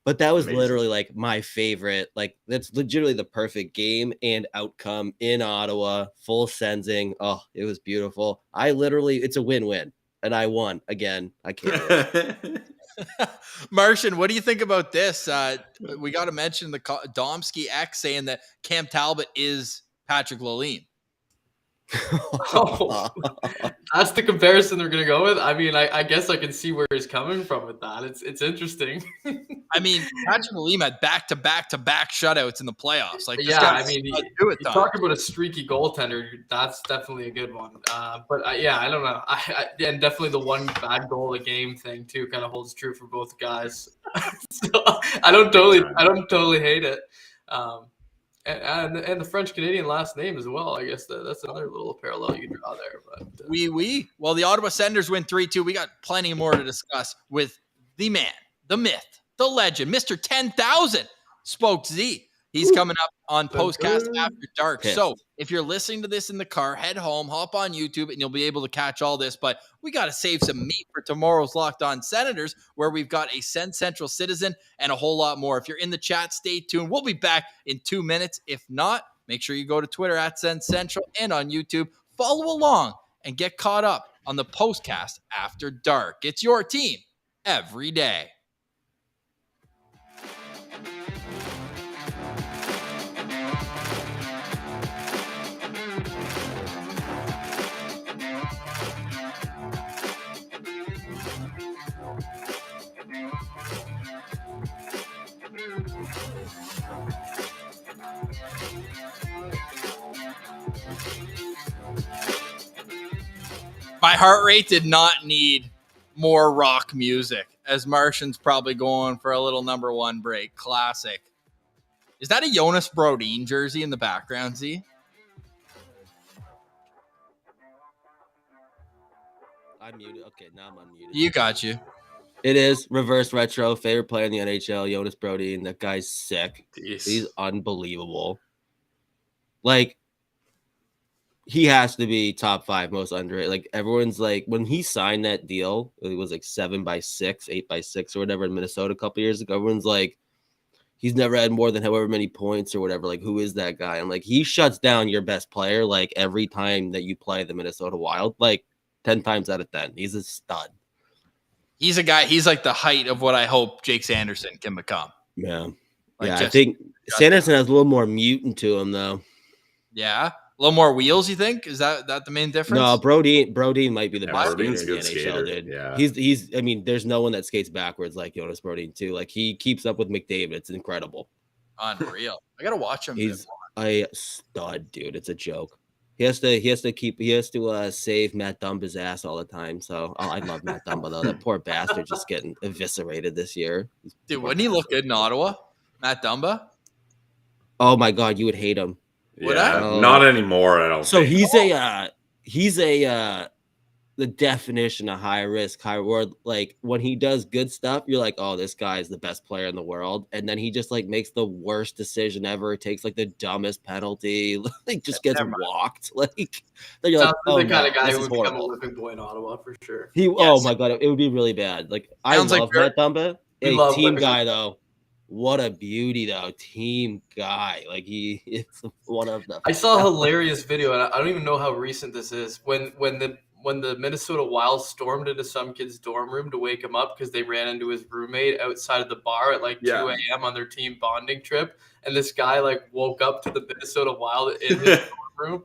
But that was literally like my favorite. Like, that's legitimately the perfect game and outcome in Ottawa, full sensing. Oh, it was beautiful. It's a win-win. and I won again. I can't wait. Martian, what do you think about this? We got to mention the Domsky X saying that Cam Talbot is Patrick Lalime. Oh, that's the comparison they're going to go with. I mean, I guess I can see where he's coming from with that. It's interesting. I mean, Patrick Lalime had back-to-back shutouts in the playoffs. Like, yeah, I mean, you talk times. about a streaky goaltender. That's definitely a good one. But yeah, I don't know. And definitely the one bad goal a game thing too kind of holds true for both guys. So I don't totally hate it. And the French Canadian last name as well. I guess that's another little parallel you draw there. But Well, the Ottawa Senators win 3-2. We got plenty more to discuss with the man, the myth, the legend, Mr. 10,000, Spoke Z. He's coming up on Postcast After Dark. Pissed. So if you're listening to this in the car, head home, hop on YouTube, and you'll be able to catch all this. But we got to save some meat for tomorrow's Locked On Senators, where we've got a Send Central citizen and a whole lot more. If you're in the chat, stay tuned. We'll be back in 2 minutes. If not, make sure you go to Twitter at Send Central and on YouTube. Follow along and get caught up on the Postcast After Dark. It's your team every day. My heart rate did not need more rock music, as Martian's probably going for a little number one break. Classic. Is that a Jonas Brodin jersey in the background, Z? I'm muted. Okay, now I'm unmuted. You got you. It is reverse retro. Favorite player in the NHL, Jonas Brodin. That guy's sick. Jeez. He's unbelievable. Like, he has to be top 5 most underrated. Like, everyone's like, when he signed that deal, it was like 7x6, 8x6 or whatever in Minnesota a couple years ago. Everyone's like, he's never had more than however many points or whatever. Like, who is that guy? I'm like, he shuts down your best player like every time that you play the Minnesota Wild. Like 10 times out of 10. He's a stud. He's a guy. He's like the height of what I hope Jake Sanderson can become. Yeah. Like, yeah, I think Sanderson has a little more mutant to him, though. Yeah. A little more wheels, you think? Is that the main difference? No, Brodin might be the best skater in Brodin's the a good NHL, skater. dude. Yeah. He's I mean, there's no one that skates backwards like Jonas Brodin, too. Like, he keeps up with McDavid. It's incredible. Unreal. I got to watch him. He's a stud, dude. It's a joke. He has to save Matt Dumba's ass all the time. So I love Matt Dumba though. That poor bastard just getting eviscerated this year. Dude, wouldn't he look good in Ottawa? Matt Dumba? Oh my god, you would hate him. Would Yeah, I? not anymore. I don't. So think. he's the definition of high risk, high reward. Like when he does good stuff, you're like, oh, this guy is the best player in the world. And then he just like makes the worst decision ever. Takes like the dumbest penalty. Like just gets walked. Like then you're like, the kind of guy who would become a whipping boy in Ottawa for sure. Oh my god, it would be really bad. Like I love Matt Dumba. A team guy though. What a beauty though, team guy. Like it's one of them. I saw a hilarious video, and I don't even know how recent this is. When the Minnesota Wild stormed into some kid's dorm room to wake him up because they ran into his roommate outside of the bar at like 2 a.m. on their team bonding trip, and this guy like woke up to the Minnesota Wild in his dorm room.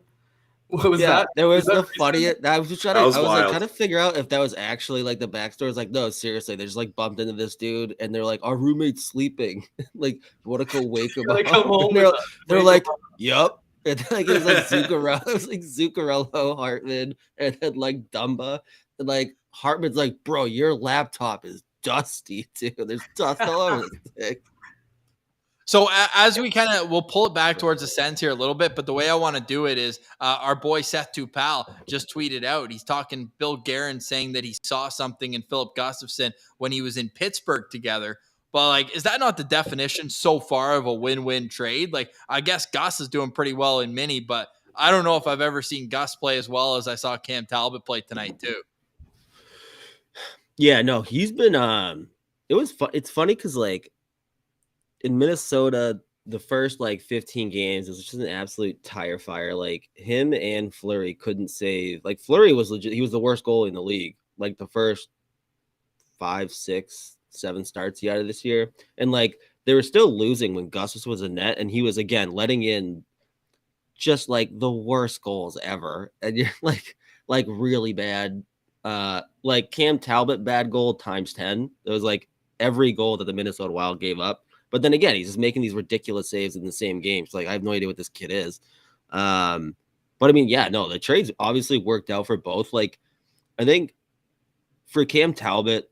What was that? There was the funniest. I was wild. trying to figure out if that was actually like the backstory. It's like, no, seriously, they just like bumped into this dude, and they're like, our roommate's sleeping. Like, want to go wake him up? Come home. They're like, yup. And like it was like Zuccarello, Zuccarello, Hartman, and then like Dumba, and like Hartman's like, bro, your laptop is dusty too. There's dust all over the thing. So as we we'll pull it back towards the Sens here a little bit, but the way I want to do it is our boy Seth Tupal just tweeted out. He's talking Bill Guerin saying that he saw something in Philip Gustafson when he was in Pittsburgh together. But like, is that not the definition so far of a win-win trade? Like, I guess Gus is doing pretty well in mini, but I don't know if I've ever seen Gus play as well as I saw Cam Talbot play tonight too. Yeah, no, he's been it's funny because like in Minnesota, the first like 15 games, it was just an absolute tire fire. Like him and Fleury couldn't save. Like Fleury was legit. He was the worst goalie in the league like the first 5, 6, 7 starts he had this year. And like they were still losing when Gustus was in net, and he was again letting in just like the worst goals ever. And you're like really bad. Like Cam Talbot bad goal times 10. It was like every goal that the Minnesota Wild gave up. But then again, he's just making these ridiculous saves in the same games. Like I have no idea what this kid is. But I mean, yeah, no, the trades obviously worked out for both. Like I think for Cam Talbot,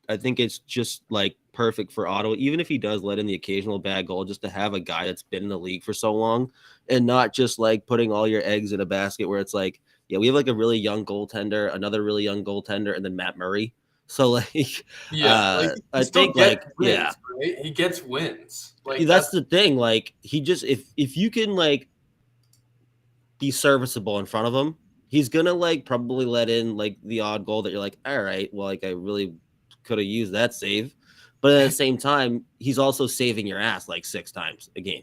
I think it's just like perfect for Ottawa, even if he does let in the occasional bad goal, just to have a guy that's been in the league for so long and not just like putting all your eggs in a basket where it's like, yeah, we have like a really young goaltender, another really young goaltender, and then Matt Murray. So like, I think like, wins, yeah, right? He gets wins. Like that's the thing. Like he just, if you can like be serviceable in front of him, he's gonna like probably let in like the odd goal that you're like, all right, well, like I really could have used that save. But at the same time, he's also saving your ass like 6 times a game.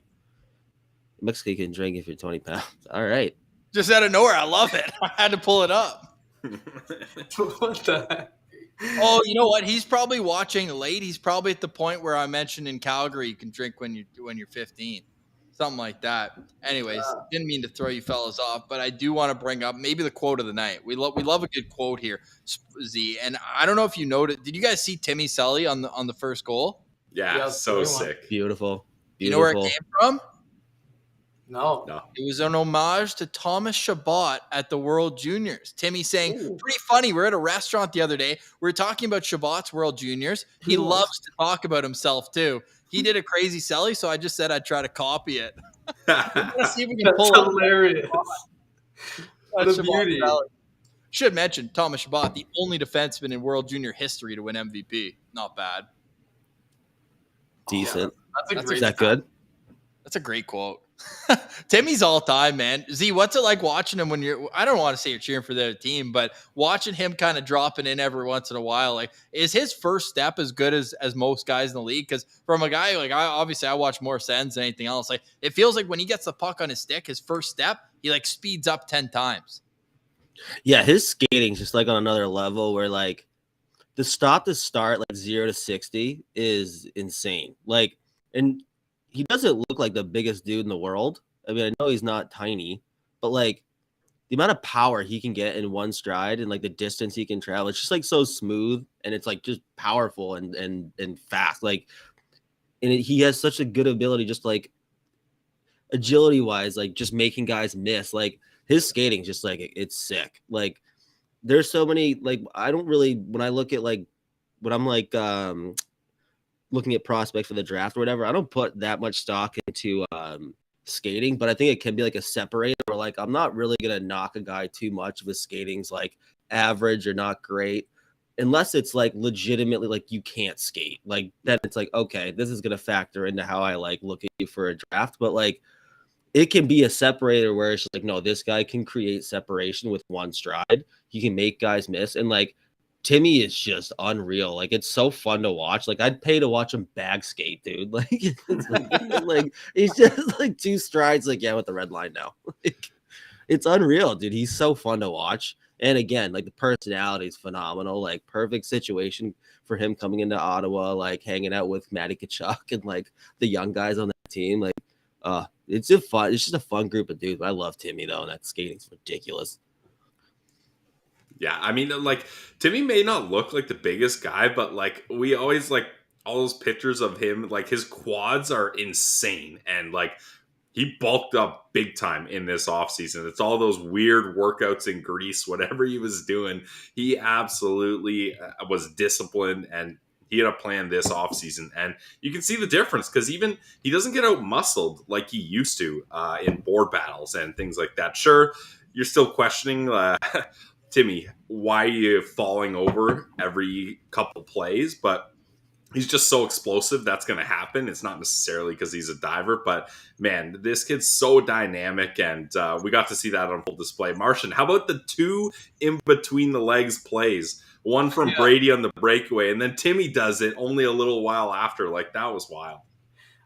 Mexican can drink if you're 20 pounds. All right. Just out of nowhere. I love it. I had to pull it up. What the heck? Oh, you know what? He's probably watching late. He's probably at the point where I mentioned in Calgary you can drink when you're 15. Something like that. Anyways, didn't mean to throw you fellas off, but I do want to bring up maybe the quote of the night. We love a good quote here, Z. And I don't know if you noted. Did you guys see Timmy Sully on the first goal? Yeah, so sick. Beautiful. You know where it came from? No. It was an homage to Thomas Chabot at the World Juniors. Timmy saying, pretty funny. We're at a restaurant the other day. We were talking about Chabot's World Juniors. He loves to talk about himself too. He did a crazy selly, so I just said I'd try to copy it. Let's see if we can pull That's hilarious. That's beauty. Should mention Thomas Chabot, the only defenseman in World Junior history to win MVP. Not bad. Decent. Is that good? That's a great quote. Timmy's all time, man. Z, what's it like watching him when you're, I don't want to say you're cheering for their team, but watching him kind of dropping in every once in a while, like, is his first step as good as most guys in the league? Because from a guy, like, I watch more Sens than anything else. Like, it feels like when he gets the puck on his stick, his first step, he like speeds up 10 times. Yeah, his skating's just like on another level where like the stop to start like 0 to 60 is insane. Like, and he doesn't look like the biggest dude in the world. I mean, I know he's not tiny, but like the amount of power he can get in one stride and like the distance he can travel, it's just like so smooth and it's like just powerful and fast. Like, and he has such a good ability, just like agility wise, like just making guys miss. Like his skating, just like it's sick. Like there's so many, like I don't really, when I look at like when I'm like looking at prospects for the draft or whatever, I don't put that much stock into skating, but I think it can be like a separator, or like I'm not really gonna knock a guy too much if his skating's like average or not great, unless it's like legitimately like you can't skate. Like then it's like, okay, this is gonna factor into how I like look at you for a draft. But like it can be a separator where it's just like, no, this guy can create separation with one stride. He can make guys miss, and like Timmy is just unreal. Like it's so fun to watch. Like I'd pay to watch him bag skate, dude. Like it's like he's just like 2 strides. Like yeah, with the red line now. Like, it's unreal, dude. He's so fun to watch. And again, like the personality is phenomenal. Like perfect situation for him coming into Ottawa, like hanging out with Matty Tkachuk and like the young guys on that team. Like, it's just a fun group of dudes. I love Timmy though, and that skating's ridiculous. Yeah, I mean, like, Timmy may not look like the biggest guy, but, like, we always, like, all those pictures of him, like, his quads are insane, and, like, he bulked up big time in this offseason. It's all those weird workouts in Greece, whatever he was doing. He absolutely was disciplined, and he had a plan this offseason, and you can see the difference, because even he doesn't get out-muscled like he used to in board battles and things like that. Sure, you're still questioning Timmy, why are you falling over every couple plays? But he's just so explosive. That's going to happen. It's not necessarily because he's a diver, but man, this kid's so dynamic, and we got to see that on full display. Martian, how about the 2 in between the legs plays? One from Brady on the breakaway, and then Timmy does it only a little while after. Like, that was wild.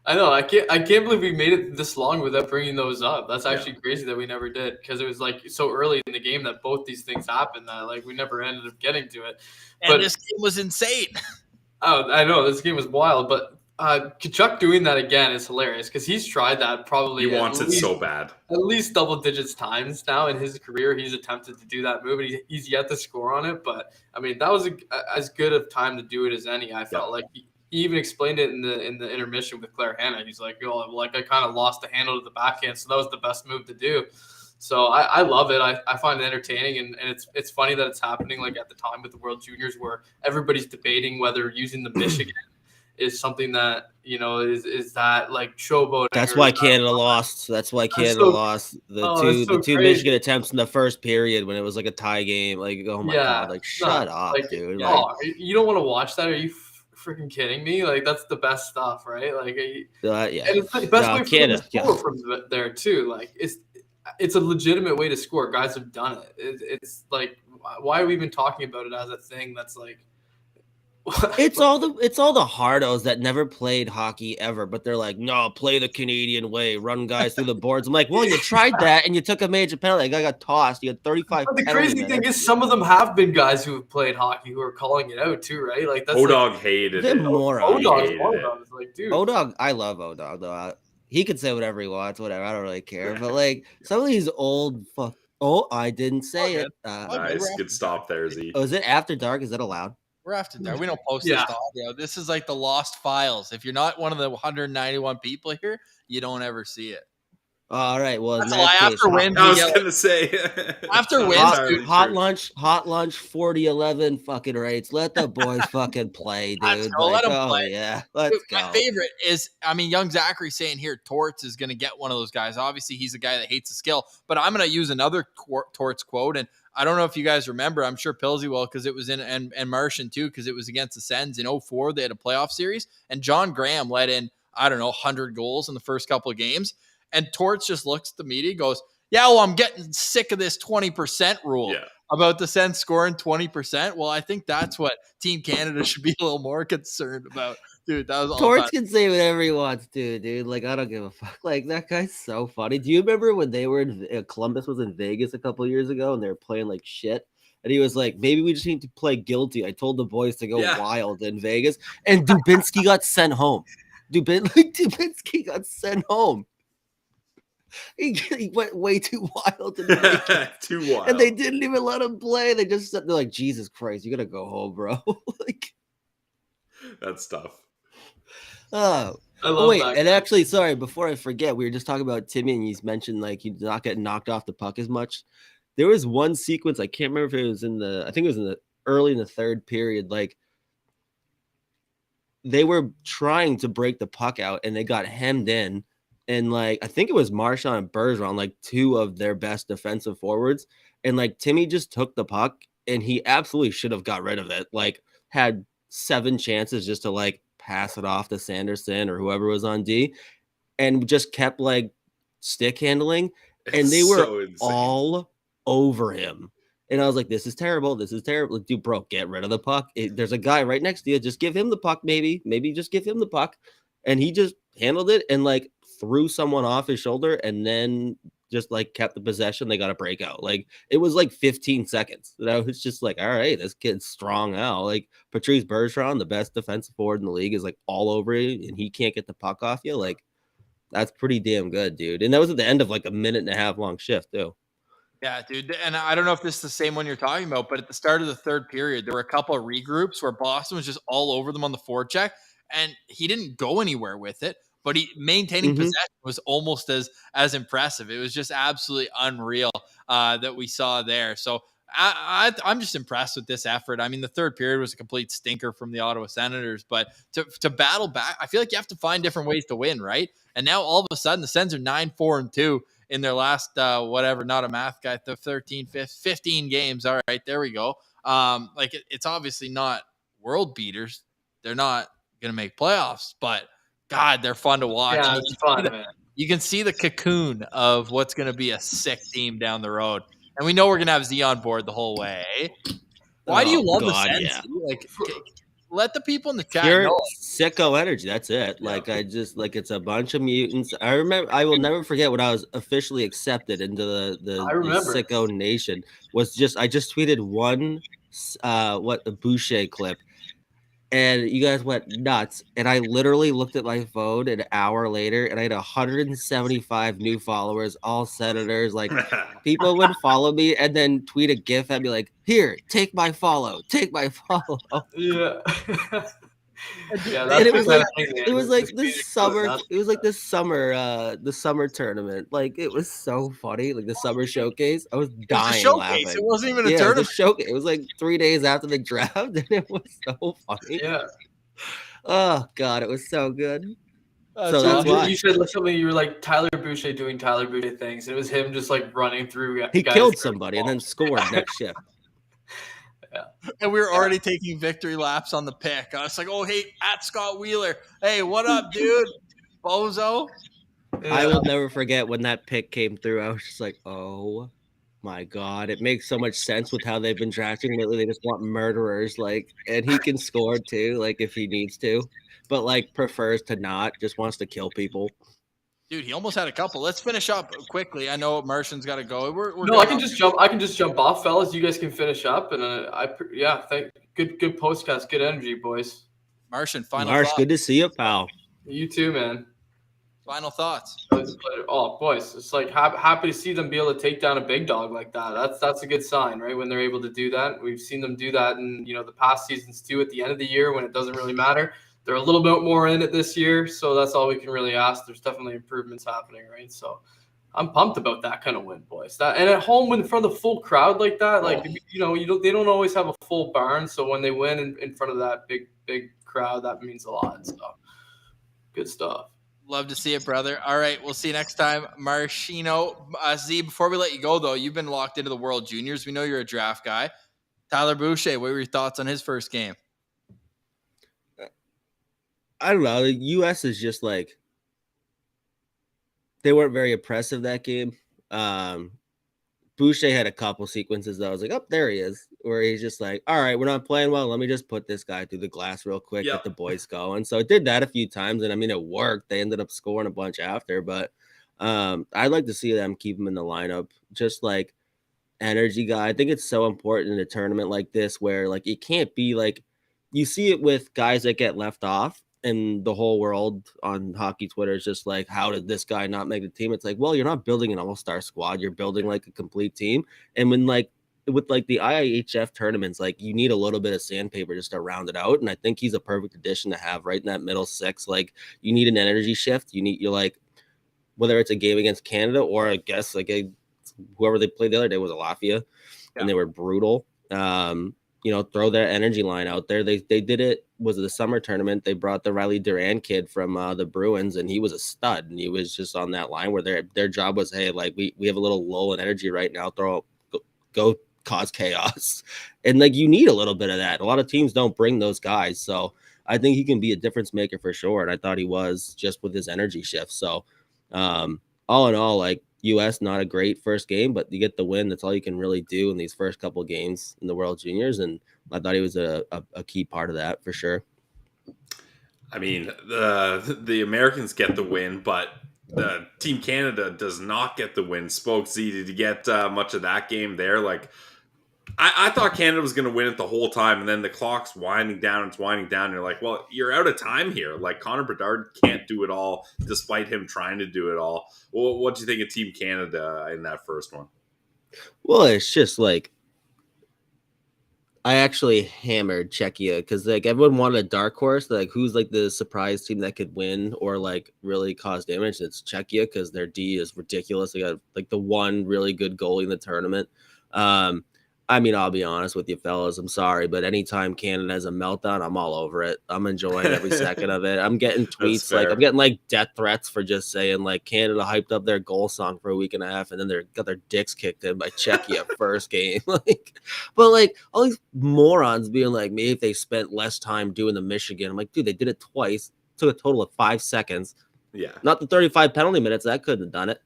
I know. I can't believe we made it this long without bringing those up. That's actually crazy that we never did, because it was like so early in the game that both these things happened that like we never ended up getting to it. And this game was insane. Oh, I know this game was wild, but Kachuk doing that again is hilarious because he's tried that probably. He wants it so bad. At least double digits times now in his career. He's attempted to do that move, and he's yet to score on it. But I mean, that was as good of time to do it as any. I felt like. He even explained it in the intermission with Claire Hanna. He's like, "Yo, like I kind of lost the handle to the backhand, so that was the best move to do." So I love it. I find it entertaining, and it's funny that it's happening like at the time with the World Juniors where everybody's debating whether using the Michigan is something that is that like showboating. That's why Canada lost. That's why Canada lost the two Michigan attempts in the first period when it was like a tie game. Like, oh my god, like shut up, dude. You don't want to watch that? Are you freaking kidding me? Like that's the best stuff, right? Like yeah, and it's the best way for Canada to score from there too. Like it's a legitimate way to score. Guys have done it. It's like, why are we even talking about it as a thing that's like it's all the hardos that never played hockey ever, but they're like, no, play the Canadian way, run guys through the boards. I'm like, well, you tried that and you took a major penalty. The guy got tossed. You had 35. But the crazy thing is, some of them have been guys who have played hockey who are calling it out too, right? Like that's Odog hated it. Odog is like, dude. Odog, I love Odog though. He can say whatever he wants, whatever. I don't really care. But like some of these old fuck. Oh, I didn't say it. Nice, good stop there, Z. Oh, is it after dark? Is that allowed? We're after dark. We don't post this audio. This is like the lost files. If you're not one of the 191 people here, you don't ever see it. All right. Well, that's why after wins, I was gonna say after wins, hot lunch, 40-11 fucking rates. Let the boys fucking play, dude. Let's go. Let them play. Yeah, let's go. My favorite is, young Zachary saying here, Torts is going to get one of those guys. Obviously, he's a guy that hates the skill, but I'm going to use another Torts quote, and I don't know if you guys remember. I'm sure Pilsy will, because it was in, and Martian too, because it was against the Sens in 2004. They had a playoff series, and John Graham let in, 100 goals in the first couple of games. And Torts just looks at the media, goes, yeah, well, I'm getting sick of this 20% rule about the Sens scoring 20%. Well, I think that's what Team Canada should be a little more concerned about. Dude, that was all Torts can say whatever he wants to, dude. Like, I don't give a fuck. Like, that guy's so funny. Do you remember when they were in Columbus was in Vegas a couple of years ago and they were playing like shit? And he was like, maybe we just need to play guilty. I told the boys to go wild in Vegas. And Dubinsky got sent home. Dubinsky got sent home. He went way too wild. Too wild. And they didn't even let him play. They're like, Jesus Christ, you got to go home, bro. Like, that's tough. Oh, wait. And actually, sorry, before I forget, we were just talking about Timmy and he's mentioned like he's not getting knocked off the puck as much. There was one sequence, I can't remember if it was I think it was early in the third period. Like they were trying to break the puck out and they got hemmed in. And like, I think it was Marchand and Bergeron, like two of their best defensive forwards. And like Timmy just took the puck and he absolutely should have got rid of it. Like had 7 chances just to like pass it off to Sanderson or whoever was on D and just kept like stick handling. And they were all over him. And I was like, this is terrible. This is terrible. Dude, bro, get rid of the puck. There's a guy right next to you. Just give him the puck, maybe just give him the puck. And he just handled it and like threw someone off his shoulder and then just like kept the possession. They got a breakout. Like it was like 15 seconds. And I was just like, all right, this kid's strong now. Like Patrice Bergeron, the best defensive forward in the league, is like all over you and he can't get the puck off you. Like that's pretty damn good, dude. And that was at the end of like a 1.5 long shift too. Yeah, dude. And I don't know if this is the same one you're talking about, but at the start of the third period, there were a couple of regroups where Boston was just all over them on the forecheck and he didn't go anywhere with it. But he maintaining possession was almost as impressive. It was just absolutely unreal that we saw there. So I'm just impressed with this effort. I mean, the third period was a complete stinker from the Ottawa Senators, but to battle back, I feel like you have to find different ways to win, right? And now all of a sudden the Sens are 9-4-2 in their last whatever, not a math guy, 15 games. All right, there we go. Like it's obviously not world beaters. They're not going to make playoffs, but God, they're fun to watch. Yeah, it's fun, man. You can see the cocoon of what's going to be a sick team down the road. And we know we're going to have Z on board the whole way. Why do you love the Sens? Yeah. Like, let the people in the chat Pure know. sicko energy. That's it. Yeah. Like I just like it's a bunch of mutants. I will never forget when I was officially accepted into the I remember. sicko nation. I just tweeted one a Boucher clip, and you guys went nuts. And I literally looked at my phone an hour later, and I had 175 new followers, all senators. Like people would follow me and then tweet a GIF at me like, "Here, take my follow, take my follow." Yeah. Yeah, And that's it the was kind like of thing, man. it was like this community summer. goes nuts. It was like the summer tournament. Like it was so funny. Like the summer showcase. I was It was a dying showcase. laughing. It wasn't even a Yeah, it was tournament. a showcase. It was like 3 days after the draft, and it was so funny. Yeah. Oh god, it was so good. That's So that's awesome. why You said something. You were like Tyler Boucher doing Tyler Boucher things. And it was him just like running through. he guys killed through somebody and the then scored next shift. And we were already taking victory laps on the pick. I was like, oh, hey, at Scott Wheeler. Hey, what up, dude? Bozo? ball. I Yeah. will never forget when that pick came through. I was just like, oh my god, it makes so much sense with how they've been drafting lately. They just want murderers, like, and he can score too, like if he needs to, but like prefers to not, just wants to kill people. Dude, he almost had a couple. Let's finish up quickly. I know Martian's got to go. We're No, going I can just jump. I can just jump off, fellas. You guys can finish up, and good postcast, good energy, boys. Martian, final Marsh, thoughts. good to see you, pal. You too, man. Final thoughts. Oh, boys, it's like happy to see them be able to take down a big dog like that. That's a good sign, right? When they're able to do that, we've seen them do that in the past seasons too. At the end of the year, when it doesn't really matter, they're a little bit more in it this year. So that's all we can really ask. There's definitely improvements happening, right? So I'm pumped about that kind of win, boys. And at home in front of the full crowd like that, like they don't always have a full barn. So when they win in front of that big crowd, that means a lot. So good stuff. Love to see it, brother. All right, we'll see you next time. Marshino. Z, before we let you go, though, you've been locked into the World Juniors. We know you're a draft guy. Tyler Boucher, what were your thoughts on his first game? I don't know. The U.S. is just like they weren't very impressive that game. Boucher had a couple sequences that I was like, oh, there he is, where he's just like, all right, we're not playing well. Let me just put this guy through the glass real quick, get the boys going. So it did that a few times, and I mean, it worked. They ended up scoring a bunch after, but I'd like to see them keep him in the lineup, just like energy guy. I think it's so important in a tournament like this where like it can't be like you see it with guys that get left off. And the whole world on hockey Twitter is just like, how did this guy not make the team? It's like, well, you're not building an all-star squad. You're building like a complete team. And when like with like the IIHF tournaments, like you need a little bit of sandpaper just to round it out. And I think he's a perfect addition to have right in that middle six. Like you need an energy shift. You're like, whether it's a game against Canada or I guess like whoever they played the other day was a Latvia and they were brutal. Throw their energy line out there. They did it. Was the summer tournament? They brought the Riley Duran kid from the Bruins, and he was a stud. And he was just on that line where their job was, hey, like we have a little lull in energy right now. Go cause chaos, and like you need a little bit of that. A lot of teams don't bring those guys, so I think he can be a difference maker for sure. And I thought he was just with his energy shift. So, all in all, like. U.S. not a great first game, but you get the win. That's all you can really do in these first couple games in the World Juniors, and I thought he was a key part of that for sure. I mean, the Americans get the win, but Team Canada does not get the win. Spoke Z, did you get much of that game there? Like, I thought Canada was going to win it the whole time, and then the clock's winding down. It's winding down. And you're like, well, you're out of time here. Like, Connor Bedard can't do it all, despite him trying to do it all. Well, what do you think of Team Canada in that first one? Well, it's just like I actually hammered Czechia because like everyone wanted a dark horse. Like, who's like the surprise team that could win or like really cause damage? It's Czechia because their D is ridiculous. They got like the one really good goalie in the tournament. I mean, I'll be honest with you, fellas. I'm sorry, but anytime Canada has a meltdown, I'm all over it. I'm enjoying every second of it. I'm getting tweets like I'm getting like death threats for just saying like Canada hyped up their goal song for a week and a half, and then they got their dicks kicked in by Czechia first game. But like all these morons being like, maybe if they spent less time doing the Michigan. I'm like, dude, they did it twice. It took a total of 5 seconds. Yeah, not the 35 penalty minutes. That couldn't have done it.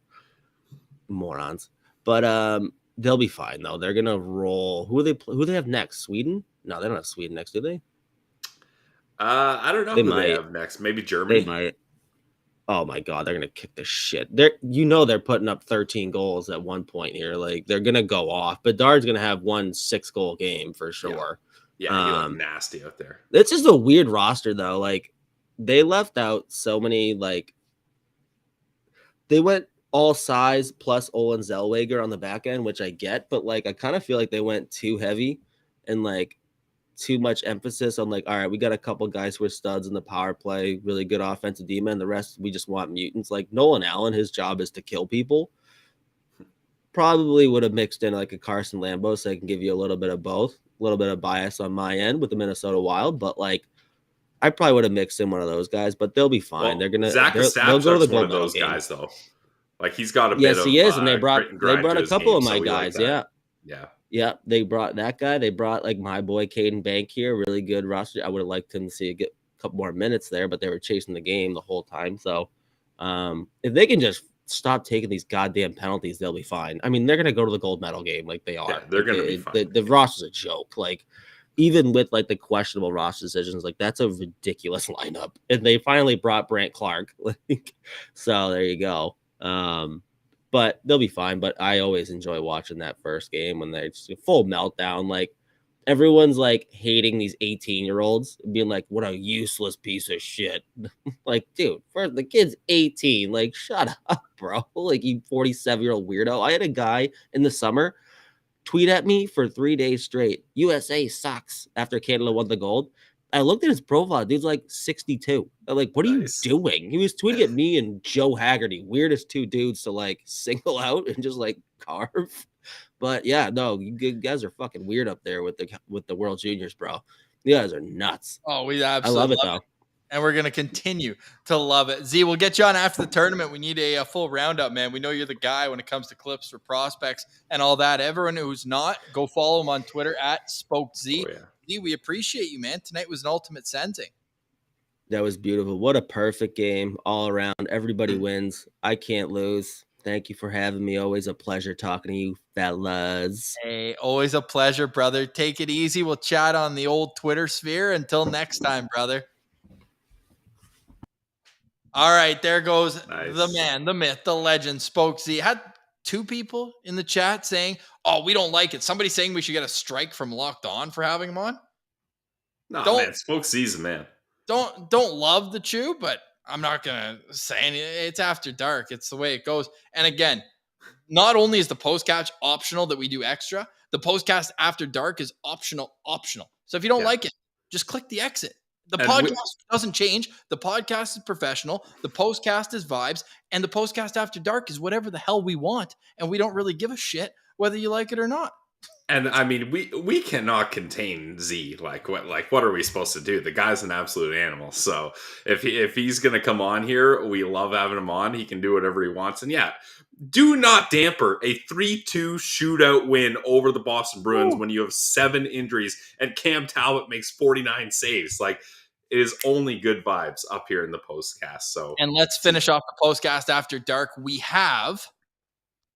Morons. But they'll be fine though. They're gonna roll. Who do they have next? Sweden? No, they don't have Sweden next, do they? I don't know They who they might. have next. Maybe They Germany. might. Oh my God, they're gonna kick the shit. They're putting up 13 goals at one point here. Like they're gonna go off. Bedard's gonna have 1 6-goal game for sure. Yeah, he looked nasty out there. It's just a weird roster though. Like they left out so many. Like they went all size plus Olin Zellweger on the back end, which I get, but like I kind of feel like they went too heavy and like too much emphasis on like, all right, we got a couple guys who are studs in the power play, really good offensive D-men. The rest we just want mutants. Like Nolan Allen, his job is to kill people. Probably would have mixed in like a Carson Lambeau, so I can give you a little bit of both, a little bit of bias on my end with the Minnesota Wild, but like I probably would have mixed in one of those guys, but they'll be fine. Well, Zach They'll go to the one gold of those medal game. guys though. Like he's got a Yes, bit of he is, and they grit and grind brought to a his couple game, of my so we like guys. that. Yeah. Yeah. Yeah, they brought that guy. They brought like my boy Caden Bank here, really good roster. I would have liked him to see get a couple more minutes there, but they were chasing the game the whole time. So if they can just stop taking these goddamn penalties, they'll be fine. I mean, they're gonna go to the gold medal game like they are. Yeah, they're gonna be fine. The roster's a joke. Like even with like the questionable roster decisions, like that's a ridiculous lineup. And they finally brought Brant Clark. Like, so there you go. But they'll be fine. But I always enjoy watching that first game when they're just a full meltdown. Like everyone's like hating these 18-year-olds, being like, what a useless piece of shit. Like, dude, first the kid's 18. Like, shut up, bro. Like, you 47-year-old weirdo. I had a guy in the summer tweet at me for 3 days straight. USA sucks after Canada won the gold. I looked at his profile. Dude's like 62. I'm like, what are you doing? He was tweeting at me and Joe Haggerty, weirdest two dudes to like single out and just like carve. But yeah, no, you guys are fucking weird up there with the World Juniors, bro. You guys are nuts. Oh, we absolutely love it. And we're going to continue to love it. Z, we'll get you on after the tournament. We need a full roundup, man. We know you're the guy when it comes to clips for prospects and all that. Everyone who's not, go follow him on Twitter at SpokeZ. Oh, yeah. Z, we appreciate you, man. Tonight was an ultimate sensing. That was beautiful. What a perfect game all around. Everybody wins. I can't lose. Thank you for having me. Always a pleasure talking to you, fellas. Hey, always a pleasure, brother. Take it easy. We'll chat on the old Twitter sphere. Until next time, brother. All right, there goes the man, the myth, the legend, Spoke Z. Had 2 people in the chat saying, oh, we don't like it. Somebody saying we should get a strike from Locked On for having him on. No, man, Spoke Z's man. Don't love the chew, but I'm not going to say anything. It's after dark. It's the way it goes. And again, not only is the postcast optional that we do extra, the postcast after dark is optional. So if you don't like it, just click the exit. The podcast doesn't change. The podcast is professional. The postcast is vibes. And the postcast after dark is whatever the hell we want. And we don't really give a shit whether you like it or not. And I mean, we cannot contain Z. Like what are we supposed to do? The guy's an absolute animal. So if he's gonna come on here, we love having him on. He can do whatever he wants. And yeah, do not damper a 3-2 shootout win over the Boston Bruins when you have 7 injuries and Cam Talbot makes 49 saves. Like, it is only good vibes up here in the postcast. So, and let's finish off the postcast after dark. We have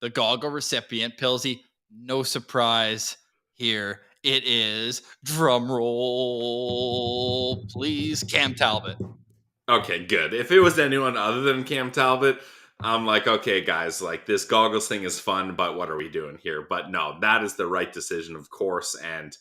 the goggle recipient, Pilsy. No surprise here. It is, drum roll, please, Cam Talbot. Okay, good. If it was anyone other than Cam Talbot, I'm like, okay, guys, like this goggles thing is fun, but what are we doing here? But no, that is the right decision, of course. And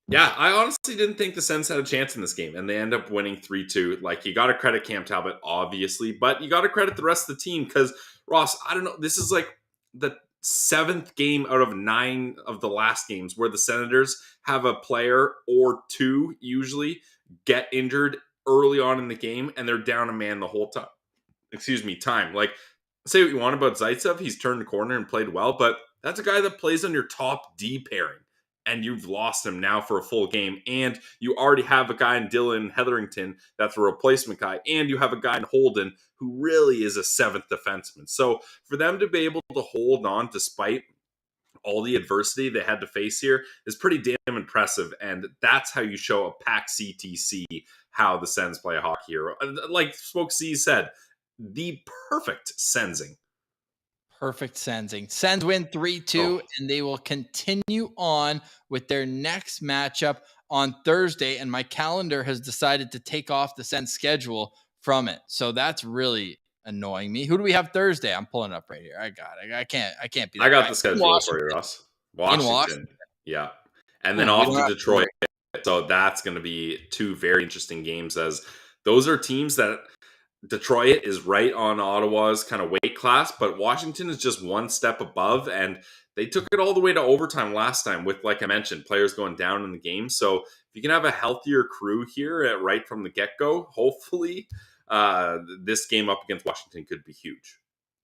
yeah, I honestly didn't think the Sens had a chance in this game, and they end up winning 3-2. Like, you got to credit Cam Talbot, obviously, but you got to credit the rest of the team because, Ross, I don't know, this is like the 7th game out of 9 of the last games where the Senators have a player or 2 usually get injured early on in the game, and they're down a man the whole time. Time. Like, say what you want about Zaitsev, he's turned the corner and played well, but that's a guy that plays on your top D pairing, and you've lost him now for a full game, and you already have a guy in Dylan Hetherington that's a replacement guy, and you have a guy in Holden who really is a 7th defenseman. So for them to be able to hold on despite all the adversity they had to face here is pretty damn impressive, and that's how you show a pack CTC how the Sens play hockey here. Like Spoke C said, the perfect sensing. Perfect sensing. Sens win 3-2, and they will continue on with their next matchup on Thursday, and my calendar has decided to take off the Sens schedule from it. So that's really annoying me. Who do we have Thursday? I'm pulling it up right here. I got it. I can't be that I got guy. the schedule for you, Russ. Washington. Yeah. And then off to Detroit. So that's going to be two very interesting games, as those are teams that Detroit is right on Ottawa's kind of weight class, but Washington is just one step above, and they took it all the way to overtime last time with, like I mentioned, players going down in the game. So if you can have a healthier crew here right from the get-go, hopefully this game up against Washington could be huge.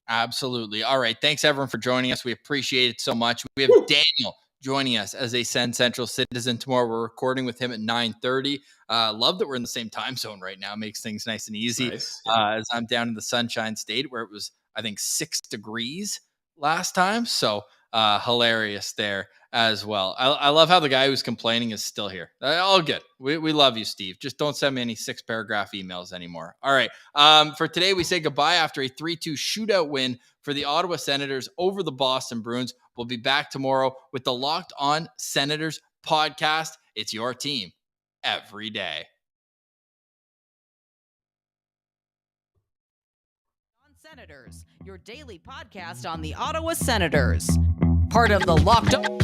Absolutely. All right. Thanks, everyone, for joining us. We appreciate it so much. We have Daniel joining us as a Sens Central citizen tomorrow. We're recording with him at 9:30. Love that we're in the same time zone right now. Makes things nice and easy. Nice. Yeah. As I'm down in the Sunshine State where it was, I think, 6 degrees last time. So hilarious there as well. I love how the guy who's complaining is still here. All good. We love you, Steve. Just don't send me any 6-paragraph emails anymore. All right. For today, we say goodbye after a 3-2 shootout win for the Ottawa Senators over the Boston Bruins. We'll be back tomorrow with the Locked On Senators podcast. It's your team every day. Senators, your daily podcast on the Ottawa Senators. Part of the Locked On